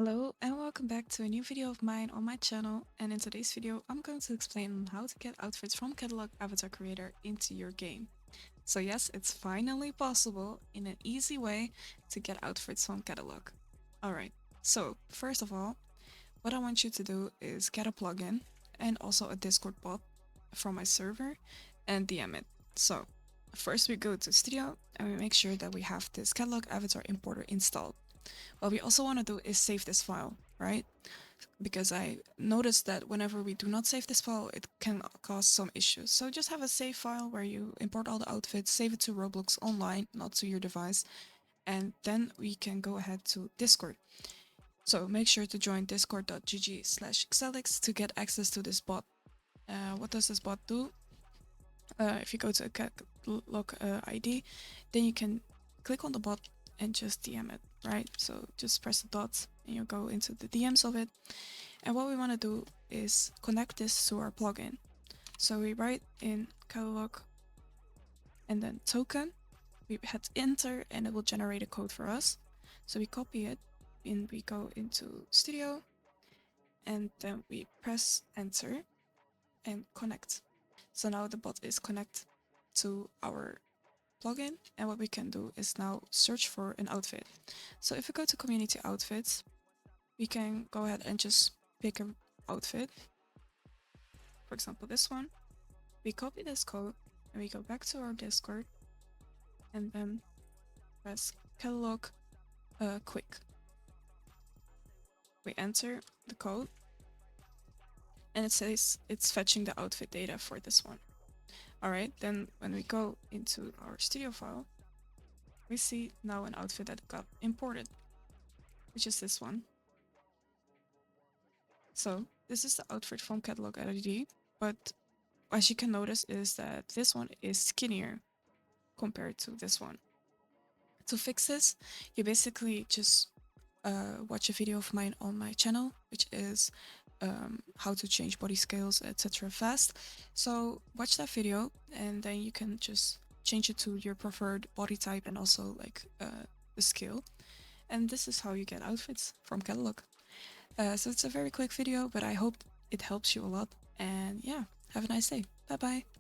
Hello and welcome back to a new video of mine on my channel, and in today's video I'm going to explain on how to get outfits from Catalog Avatar Creator into your game. So yes, it's finally possible in an easy way to get outfits from Catalog. Alright, so first of all, what I want you to do is get a plugin and also a Discord bot from my server and DM it. So first we go to Studio and we make sure that we have this Catalog Avatar Importer installed. What we also want to do is save this file, right? Because I noticed that whenever we do not save this file, it can cause some issues. So just have a save file where you import all the outfits, save it to Roblox online, not to your device, and then we can go ahead to Discord. So make sure to join discord.gg/xalix to get access to this bot. What does this bot do? If you go to a catalog ID, then you can click on the bot and just DM it, right? So just press the dots and you'll go into the DMs of it. And what we want to do is connect this to our plugin. So we write in catalog and then token. We hit enter and it will generate a code for us. So we copy it and we go into Studio and then we press enter and connect. So now the bot is connected to our plugin, and what we can do is now search for an outfit. So if we go to community outfits, we can go ahead and just pick an outfit. For example, this one. We copy this code and we go back to our Discord and then press catalog quick. We enter the code and it says it's fetching the outfit data for this one. Alright, then when we go into our studio file, we see now an outfit that got imported, which is this one. So this is the outfit from catalog ID, but as you can notice is that this one is skinnier compared to this one. To fix this, you basically just watch a video of mine on my channel, which is how to change body scales, etc. fast. So watch that video and then you can just change it to your preferred body type and also like the scale. And this is how you get outfits from catalog. So it's a very quick video, but I hope it helps you a lot. And yeah, have a nice day. Bye bye.